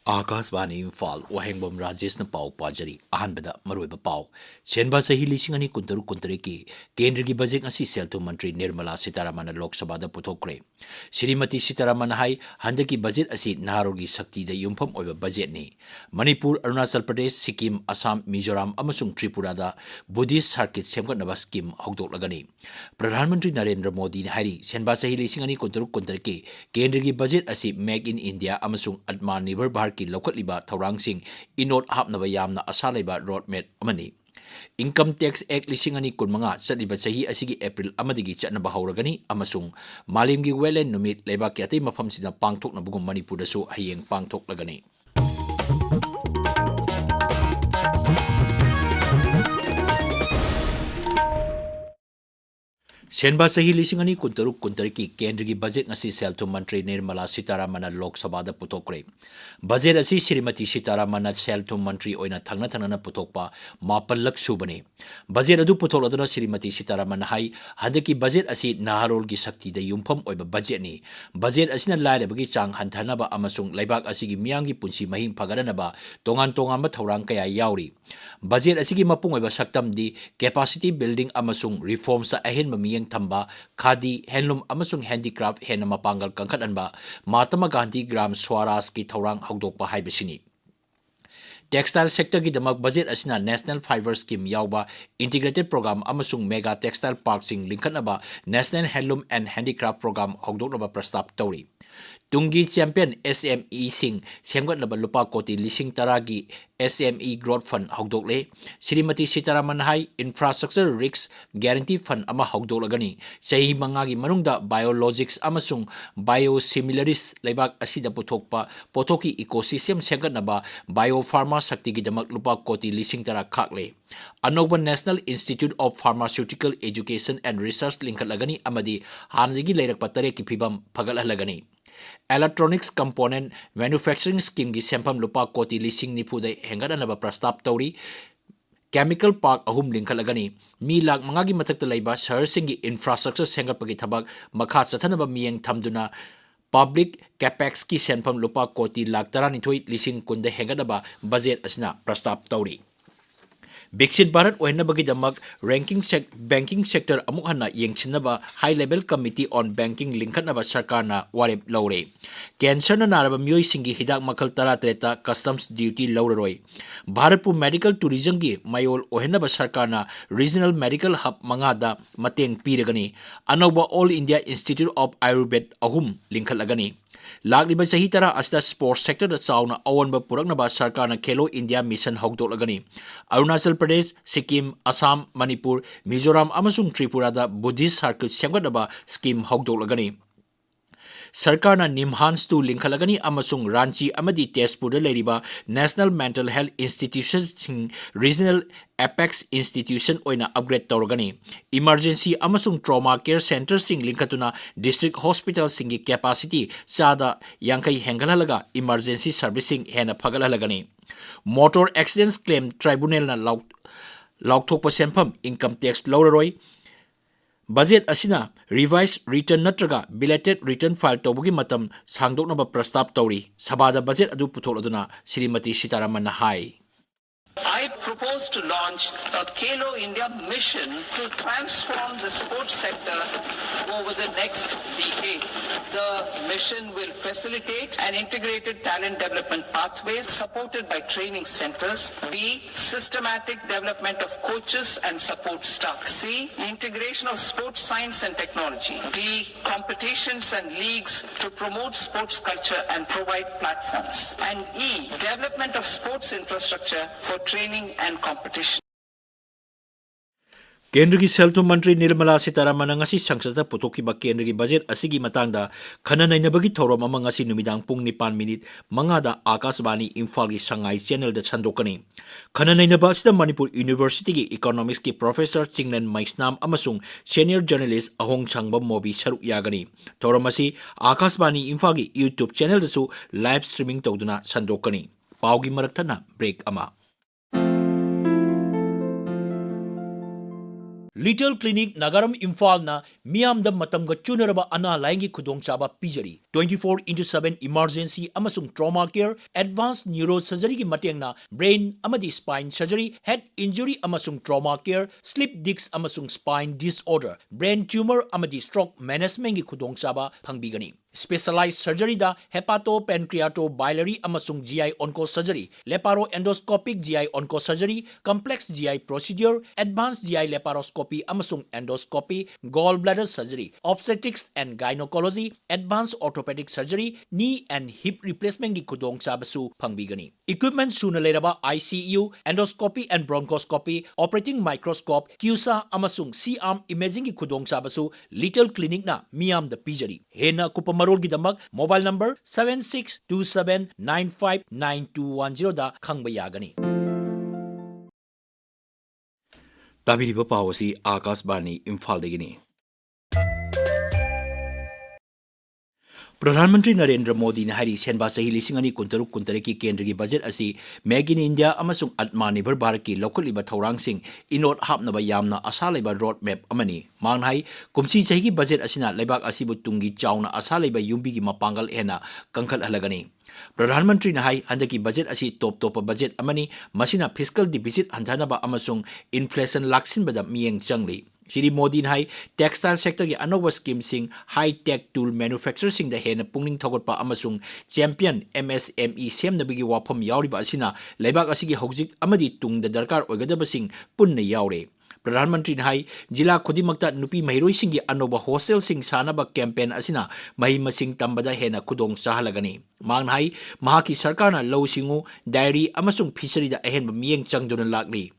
आकाशवाणी इम्फाल वाहेंगबम राजेश न पाव पाजरी अहनबदा मरोइब पाव सेनबा सही लिसिंग अनि कुंतरु कुंतरे की केंद्र की बजट असी सेल तो मंत्री निर्मला सीतारामन लोकसभा दा पुथोक्रे श्रीमती सीतारामन हाई हंद की बजट असी नारो की शक्ति दा युमफम ओइब बजट नि मणिपुर अरुणाचल प्रदेश सिक्किम असम मिजोराम अमसुंग त्रिपुरा दा बुद्धिस्ट सर्किट सेमगनबा स्कीम हौदोकलगनी प्रधानमंत्री नरेंद्र मोदी ने हारी सेनबा सही लिसिंग अनि कुंतरु कुंतरे की केंद्र की बजट असी मेक इन इंडिया अमसुंग आत्मनिर्भर भारत की लौकटलिबा थौरांगसिंग इनोट हापनबा यामना आशा लेबा रोडमेप अमनी इनकम टैक्स एक्ट लिसिंग अनि कुनमंगा चलिबा सही असिगी एप्रिल अमदिगी चटनबा हौरगनी अमसुंग मालिमगी वेलेन नुमित लेबा के अतै मफमसिदा पांगथोकनबगुम मणिपुरदसु हयेंग पांगथोकलगनी सेनबा सही लिसिंग अनि कुंतरु कुंतरी की केंद्र की बजट असी सेल थुम मंत्री निर्मला सीतारामन लोकसभा दा पुथोक्रे बजट असी श्रीमती सीतारामन सेल थुम मंत्री ओइना थंगना थंगना पुथोकपा मापलक सुबने बजट अदु पुथोलदना श्रीमती सीतारामन हाई हंद की बजट असी नाहरोल की शक्ति दा युमफम ओइब बजट नि बजट असिना लायरबगी चांग हंथनबा अमसुंग लेबाक असिगी मियांगी पुंसी महिंग फगदनबा तोंगान तोंगान थौरांग कया याउरी बजट असिगी मपुंग ओइब सक्तम दी कैपेसिटी बिल्डिंग अमसुंग रिफॉर्म्स दा अहेन मियंग थंबा खादी हैंडलूम अमसुंग हैंडीक्राफ्ट हेन मपांगल कंखटनबा महात्मा गांधी ग्राम स्वराज की थौरांग हौदोकपा हाइबसिनी टेक्सटाइल सेक्टर की दमक बजट असिना नेशनल फाइबर स्कीम याउबा इंटीग्रेटेड प्रोग्राम अमसुंग मेगा टेक्सटाइल पार्क सिंग लिंखनबा national handloom and handicraft programme हौदोकनबा प्रस्ताव तौरी तुंगी चैंपियन SME सिंग सेमगटनबा लुपा कोटी लिसिंग तरागी SME ग्रोथ फंड हौदोकले श्रीमती सीतारामन हाई इंफ्रास्ट्रक्चर रिस्क गारंटी फंड अमा हौदोकलगनी सही मंगागी मनुंगदा बायोलॉजिक्स अमसुंग बायोसिमिलरिस लेबाक असिदा पुथोकपा पोथोकी इकोसिस्टम सेमगटनबा बायोफार्मा शक्ति की दमक लुपा कोटी लिसिंग तरा खाकले अनोबा national institute of pharmaceutical education and research लिंखलगनी अमदी हानदगी लेरकपा तरे की फिबम फगलहलगनी इलेक्ट्रॉनिक्स कंपोनेंट मैन्युफैक्चरिंग स्कीम की सेंफम लुपा कोटी लिसिंग निफुदे हेंगदनबा प्रस्ताव तौरी केमिकल पार्क अहुम लिंखलगनी मी लाख मंगागी मथक्ता लैबा शहरसिंगी इंफ्रास्ट्रक्चर सेंगटपगी थबक मखा चथनबा मियंग थमदुना पब्लिक कैपेक्स की सेंफम लुपा कोटी लाख 12 लिसिंग कुंदे हेंगदबा बजट असना प्रस्ताव तौरी विकसित भारत ओहनबगीदमक रैंकिंग बैंकिंग सेक्टर अमुक हन्ना येंगसिनबा high level committee on banking लिंखनबा सरकारना वारेप लौरे कैंसर नारब मियोइसिंगी हिदाक मखल 13 कस्टम्स ड्यूटी लौररोय भारतपु मेडिकल टूरिज्म की मायोल ओहनबा सरकारना रीजनल मेडिकल हब मंगादा मतेंग पीरगनी अनोबा all India institute of Ayurveda अहुम लिंखलगनी लाग सही तरह असिदा स्पोर्ट्स सेक्टर चाउना अवनब पुरकनबा सरकारना खेलो इंडिया मिशन हौदोकलगनी अरुणाचल प्रदेश सिक्किम असम मणिपुर मिजोराम अमसुंग त्रिपुरा दा बुद्धिस्ट सर्किट सेमगटनबा स्कीम हौदोकलगनी सरकारना निमहांस टू लिंखलगनी अमसुंग रांची अमदी तेजपुर लेरिबा national mental health institution regional apex institution ओइना अपग्रेड तौरगनी इमरजेंसी अमसुंग ट्रॉमा केयर सेंटर सिंग लिंखतुना डिस्ट्रिक्ट हॉस्पिटल सिंगी कैपेसिटी चादा यांखई हेंगलहलगा इमरजेंसी सर्विसिंग हेना फगलहलगनी मोटर एक्सीडेंट्स क्लेम ट्राइब्यूनल ना लाउथोकप सेंफम इनकम टैक्स लौररोय बजट असिना रिवाइज रिटर्न नत्रगा बिलेटेड रिटर्न फाइल तौबगी मतम सांगदोकनबा प्रस्ताव तौरी सभादा बजट अदु पुथोलदुना श्रीमती सीतारामन हाई I propose to launch a Khelo India mission to transform the sports sector over the next decade. The mission will facilitate an integrated talent development pathway supported by training centers. B. Systematic development of coaches and support staff. C. Integration of sports science and technology. D. Competitions and leagues to promote sports culture and provide platforms. And E. Development of sports infrastructure for training and competition. केंद्र की सेल्थु मंत्री Nirmala Sitharaman ngasi संसद पुथोकिबा केंद्र की budget असिगी मतंगदा खना नैनबगी थौरम अमा ngasi नुमिदांग पुंग 9 minute मंगादा Akashvani Imphal की Sangai channel the छंदोकनी खना नैनबा सिदा मणिपुर यूनिवर्सिटी की इकोनॉमिक्स की प्रोफेसर चिंगलन मैस्नाम अमसुंग सीनियर जर्नलिस्ट अहोंग संगबम मोबी सरुक यागनी थौरम असि आकाशवाणी इम्फाल की यूट्यूब चैनल दसु लाइव स्ट्रीमिंग तौदुना छंदोकनी पाउगी मरकथना ब्रेक अमा Little Clinic Nagaram Imphal na miyam da matamga chunaraba ana laingi khudong chaba pijari 24/7 emergency amasung trauma care advanced neurosurgery ki mateng na brain amadi spine surgery head injury amasung trauma care slip disc amasung spine disorder brain tumor amadi stroke management ki khudong chaba phangbigani specialized surgery da hepato pancreato biliary amasung GI onco surgery leparo endoscopic GI onco surgery complex GI procedure advanced GI laparoscopy amasung endoscopy gallbladder surgery obstetrics and gynecology advanced orthopedic surgery knee and hip replacement ki khudong chabasu phangbigani equipment suna leraba ICU endoscopy and bronchoscopy operating microscope QSA amasung C-arm imaging ki khudong chabasu Little Clinic na miyam da pijari hena kupa marol gidamak mobile number 7627959210 da khangba yagani tabiriba pawasi Akashbani Imphal degini प्रधानमंत्री नरेंद्र मोदी ने हरी सेनबा सही लिसिंगनी कुंतरुक कुंतरे की केंद्र की budget असी make in India अमसुंग आत्मनिर्भर भारत की लौखलिबा थौरांगसिंग इनोट हापनबा यामना आशा लेबा रोड मैप अमनी मांगहाई कुमसी सही की बजट असिना लेबाक असिबु तुंगी चावना आशा लेबा युंबी की मपांगल हेना कंखल हलगनी प्रधानमंत्री ने हाई हंदकी बजट असी टॉप टॉप बजट अमनी मसिना फिस्कल डिफिसिट हंथानबा अमसुंग इन्फ्लेशन लाक्सिनबदा मियेंग चंगली श्री मोदी ने टेक्सटाइल सेक्टर की अनोवा स्कीम सिंह हाई टेक टूल मैन्युफैक्चर सिंह हेन पुंगनिंग थोगटपा अमसुंग चैंपियन MSME सेमनबगी वाफम यावरिबा असिना लेबाक असिगी हौजिक अमदी तुंग दरकार ओइगदबसिंग पुन्ना यावरे प्रधानमंत्री ने हाई जिला खुदिमक्ता नुपी महिरोई सिंह की अनोवा हॉस्टल सिंह सानबा कैंपेन असिना मही मसिंग तंबदा हेन खुदोंग चाहलगनी मांग हाई महाकी सरकार ना लौ सिंगु डायरी अमसुंग फिशरी दा अहेन मियेंग चंगदुन लागली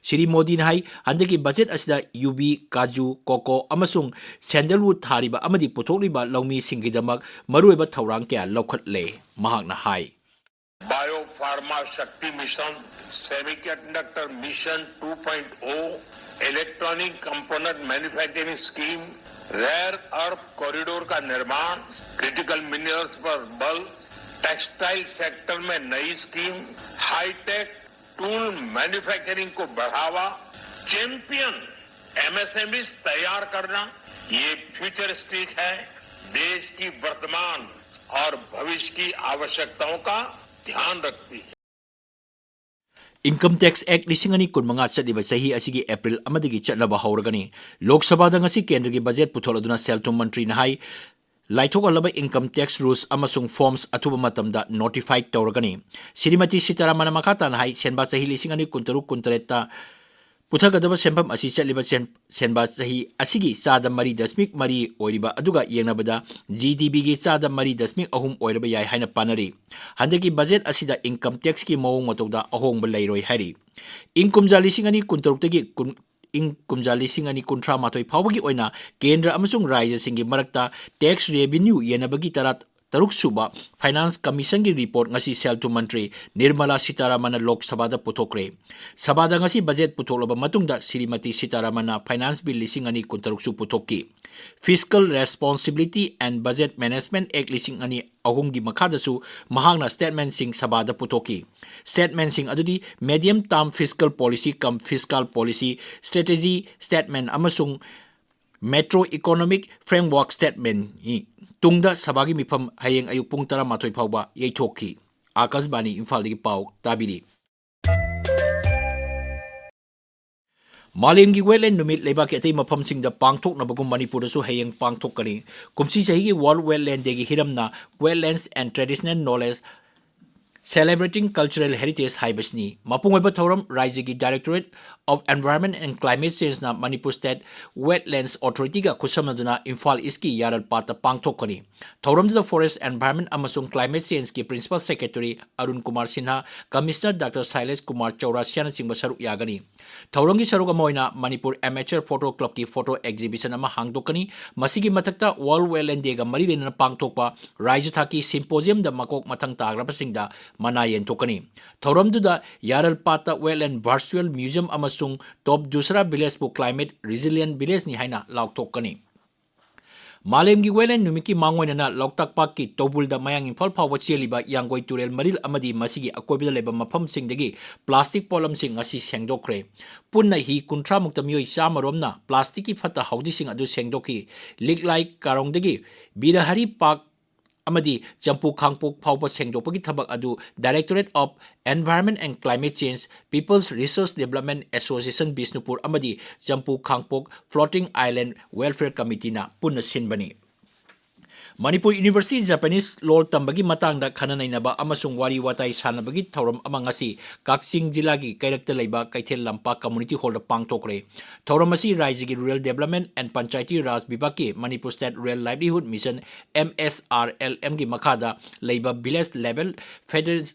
श्री मोदी ने हाई हंदकी बजट असिदा यूबी काजू कोको अमसुंग सैंडलवुड थारिबा अमदी पुथोकलिबा लौमी सिंगिदमक मरुएबा थौरांग क्या लौखटले महाकना हाई bio pharma Shakti mission semiconductor mission 2.0 electronic component manufacturing scheme rare earth corridor का निर्माण क्रिटिकल मिनरल्स पर बल टेक्सटाइल सेक्टर में नई स्कीम हाईटेक टूल मैन्युफैक्चरिंग को बढ़ावा चैंपियन MSMEs तैयार करना ये फ्यूचरिस्टिक है देश की वर्तमान और भविष्य की आवश्यकताओं का ध्यान रखती है इनकम टैक्स एक्ट लिसिंगनी कुनमंगा चलिबा सही असिगी अप्रैल अमदगी चलबा हौरगनी लोकसभा दंगसी केंद्र की बजट पुथोलदुना सेल्टुम मंत्री नहाई लाइथोगलबा इनकम टैक्स रूल्स अमसुंग फॉर्म्स अथुबा मतमदा नोटिफाइड तौरगनी श्रीमती सीतारामन मखाता नहाई सेनबा सही लिसिंगनी कुंतरुक कुंतरेता पुथगदब सेंपम असी चलिबा सेनबा सही असिगी चादा मरी दशमिक मरी ओरिबा अदुगा येंगनबदा GDP की चादा मरी दशमिक अहुम ओरिबा याय हाइना पानरी हंदकी बजट असिदा इनकम टैक्स की मौंग मतौदा अहोंग लैरोय हारी इनकुमजा लिसिंगनी कुंतरुक्तगी कुमजा लिसिंगनी कुंथ्रा माथोय फावगी ओइना केंद्र अमसुंग राज्य सिंगी मरक्ता टैक्स रेवेन्यू येनबगी तरुक सुबा फाइनेंस कमीशन की रिपोर्ट ngasi सेल्टु मंत्री निर्मला सीतारामन लोकसभा दा पुथोक्रे सभादा ngasi बजट पुथोलबा मतुंगदा श्रीमती सीतारामन फाइनेंस बिल लिसिंग अनि कुंतरुक सु पुथोक्की fiscal responsibility and budget management act लिसिंग अनि अहुम की मखादसु महांगना स्टेटमेंट सिंह सभादा पुथोक्की स्टेटमेंट सिंह अदुदी medium term fiscal policy cum fiscal policy strategy statement अमसुंग मेट्रो इकोनॉमिक फ्रेमवर्क स्टेटमेंट तुंगदा सभागी मिफम हयेंग अयुक पुंग 12 फाउबा यैथोक्की आकाशवाणी इम्फाल पाव ताबिरी मालेम की वेटलैंड नुमित लेबाक अतै मफमसिंगदा पांगथोकनबगुम मणिपुरदसु हयेंग पांगथोकनी कुमसी सहिगी वर्ल्ड वेटलैंड डे की हिरमना wetlands and traditional knowledge Celebrating Cultural Heritage हाइबसनी मपुंगब थौरम राज्य की directorate of environment and climate change ना मणिपुर स्टेट वेटलैंड्स अथॉरिटी का खुसमदुना इम्फाल ईस्ट की यारल पाता पांगथोकनी थौरमदुदा फॉरेस्ट एनवायरनमेंट अमसुंग क्लाइमेट चेंज की principal secretary Arun Kumar Sinha commissioner doctor Shailesh Kumar चौरासियाना चिंब सरुक यागनी थौरम की सरुक अमोइना मणिपुर एमेचर फोटो क्लब की फोटो एग्जीबिशन अमा हांगदोकनी मसिगी मथक्ता वर्ल्ड वेटलैंड डे गा मरी लेना पांगथोकपा राज्य थाकी सिम्पोजियम द मकोक मथंग ताग्रबसिंगदा मनायन थोकनी थौरमदुदा यारल पाता वेटलैंड वर्चुअल म्यूजियम अमसुंग टॉप दूसरा विलेज पु क्लाइमेट रिजिलियंट विलेज नि हाइना लाउथोकनी Malemgi Wetland Numiki Mangoina Loktak Paki Tobulda Mayang Imphal Power Cheliba Yangoi Turel Maril Amadi Masigi Akobida Leba Mapam Singdagi Plastic Polam Sing Asi Sengdokre Punna hi Kuntra Muktamio Samaromna Plastiki Fata Haudi Sing Adu Sengdoki Lik Like Karongdagi Bidahari Park Amadi Jampu Kangpok Paupa Sengdopagi Tabak Adu Directorate of Environment and Climate Change People's Resource Development Association Bisnupur Amadi Jampu Kangpok Floating Island Welfare Committee na Punna Sinbani Manipur University Japanese Law Tambagi Matangda Kananainaba Amasung Wari Watai Sanabagi Tauram Amangasi Kaksing Jilagi Kairakta Laiba Kaitel Lampa Community Hall Pangtokre Tauramasi Raizigi Rural Development and Panchayati Raj Bibaki Manipur State Rural Livelihood Mission MSRLM Gi Makada Laiba Village Level Federation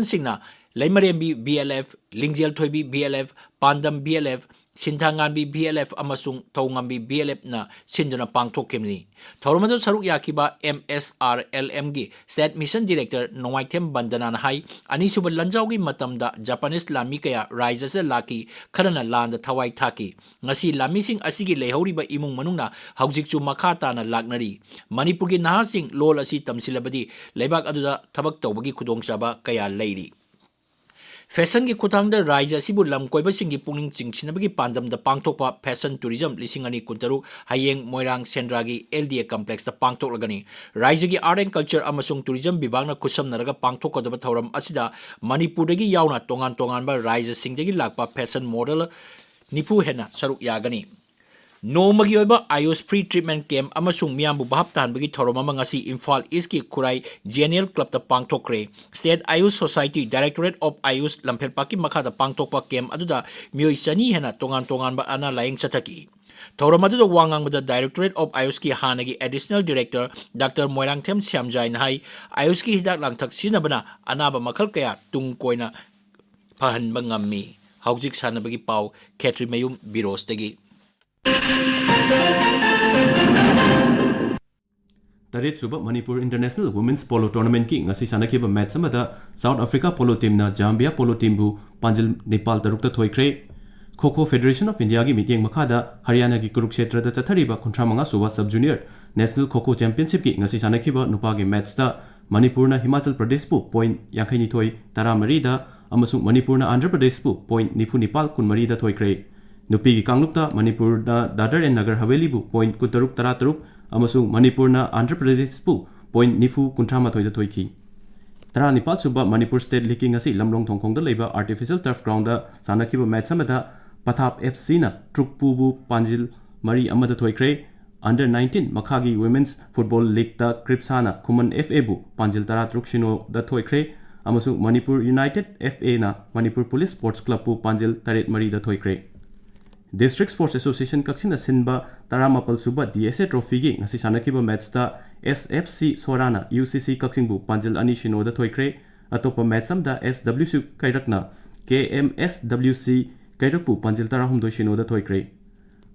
Singna Laimarembi BLF Lingjel Thoibi BLF Pandam BLF Sintangambi BLF Amasung Taungambi BLF na Sinduna Pangtokimni. Tauramado Saruk Yakiba MSRLM gi State Mission Director Nongaitem Bandanan Hai Anisuba Lanjaugi Matamda Japanese Lami kaya Raizase Laki Karana Land Tawai Taki Ngasi Lamising Asigi Lehoriba Imung Manuna Haujikchu Makata na Lagnari Manipurgi Nahasing Lol Asi Tamsilabadi Lebak Aduda Tabak Tawagi Kudong Saba Kaya Lady Fashion ki kutangda Raija Sibu Lam Koiba Singi Puning Chingchinabagi Pandam the Pangtopa Fashion Tourism Lisingani Kuntaru Hayeng Moirang Sendragi LDA Complex the Pangtok Lagani Raija ki Art and Culture Amasung Tourism Bibangna Kusam Naraga Pangtok Kodaba Tauram Asida Manipuragi Yauna Tongan Tongan ba Raija Singdagi Lakpa Fashion Model Nipu Hena Saruk Yagani No Magioba IOS Free Treatment Camp Amasung Miambu Bahaptan Bagi Toromamangasi Imphal Iski Kurai GNL Club the Pangtokre State IOS Society Directorate of IOS Lamperpaki Makata Pangtokpa Camp Aduda Mioi Sani Hena Tongan Tongan ba Ana Laing Chataki Toromadu Wangang with the Directorate of IOSki Hanagi Additional Director Dr. Moirang Tem Siamjain Hai IOSki Hidak Langtak Sinabana Anaba Makal Kaya Tung Koina Pahan Bangami Haujik Sanabagi Pau Kshetrimayum Birosh Tegi Tarit Suba Manipur International Women's Polo Tournament ki ngasi sanakiba match samada South Africa Polo Team na Zambia Polo Team bu Panjil Nepal tarukta thoikre Kho Federation of India gi meeting makhada Haryana gi Kurukshetra da chathariba kuntramanga suba sub junior National Kho Championship ki ngasi sanakiba nupa gi match ta Manipur na Himachal Pradesh bu point yankhai thoi taramari da amasung Manipur na Andhra Pradesh bu point nifu Nepal kunmari da thoikre Nupi gi kanglukta Manipur na Dadar and Nagar Haveli bu point kuntaruk tarataruk amasung Manipur na Andhra Pradesh bu point nifu kuntrama thoida thoiki Tara Nepal suba Manipur State League ngasi lamlong thongkhong da leiba artificial turf ground da sanakiba match amada Pathap FC na Trukpu bu Panjil Mari amada thoikre under 19 Makhagi Women's Football League da Kripsana Kuman FA bu Panjil taratruk shino da thoikre amasung Manipur United FA na Manipur Police Sports Club bu Panjil taret mari da thoikre District Sports Association Kaksina Sinba Taramapal Suba DSA Trophy gi ngasi sanakiba match ta SFC Sorana UCC Kaksingbu Panjil ani shino da thoikre atopa match amda SWC Kairakna KMSWC Kairakpu Panjil tarahum do shino da thoikre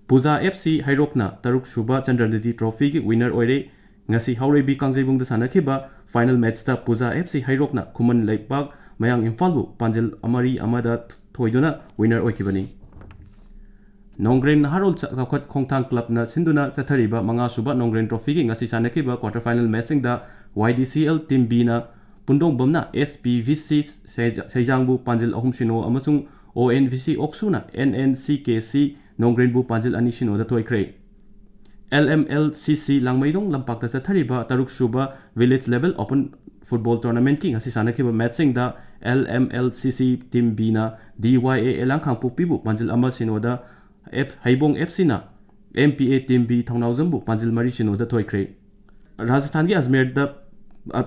Puja FC Hairokna Taruk Suba Chandraniti Trophy gi winner oire ngasi Haurebi Kangjaibung da sanakiba final match ta Puja FC Hairokna Kuman Laipag Mayang Imphal bu Panjil amari amada thoiduna winner oikibani Nongren Harol Kakhat Khongthang Club na Sinduna Chathariba Manga Suba Nongren Trophy gi ngasi sanakiba quarter final matching da YDCL Team B na Pundong Bomna SPVC Sejangbu Panjil ahum shino amasung ONVC Oksuna NNCKC Nongren bu Panjil ani shino da thoikre LMLCC Langmaidong Lampak da Chathariba Taruk Suba Village Level Open Football Tournament ki ngasi sanakiba matching da LMLCC Team B na DYA Elangkhangpuk pibu Panjil ama shino da Haibong FC na MPA Team B Thongnawjambu Panjil Mari Shino da thoikre Rajasthan gi Ajmer da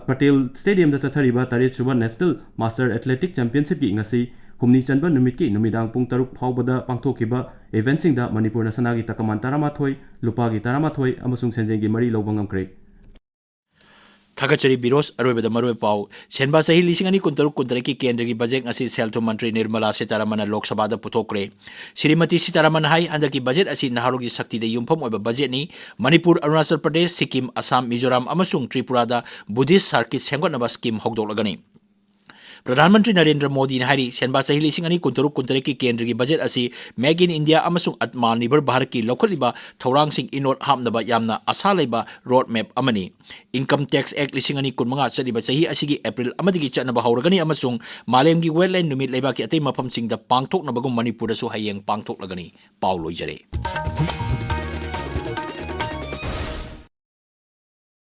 Patel Stadium da chathariba taret suba National Master Athletic Championship gi ngasi humni chanba numit ki numidang pung taruk phawbada pangthokiba eventsing da Manipur na sanagi takaman taramathoi lupa gi taramathoi amasung senjeng gi mari lobangam kre Thakachari Birosh Aroibada Maroi Pau Senba Sahi Lisingani Kuntaruk Kuntaraki Kendri Budget Asi Selto Mantri Nirmala Sitaramana Lok Sabha da Putokre Srimati Sitaraman Hai andaki budget asi Naharugi Sakti de Yumpham oiba budget ni Manipur Arunachal Pradesh Sikkim Assam Mizoram amasung Tripura da Buddhist Circuit Sengotnaba scheme hogdolagani Pradhan Mantri Narendra Modi na hari senba sahi lising ani kunturuk kuntarek ki kendra ki budget asi Make in India amasung Atmanirbhar Bharat ki lokholiba thorang sing inot hamnaba yamna asa leiba roadmap amani. Income Tax Act lising ani kunmanga chaliba sahi asigi April amadigi chatnaba hauragani amasung malemgi wetland numit leiba ki atay mafam singda pangthok na bagum Manipur da su hayeng pangthok lagani. Paulo Ijare.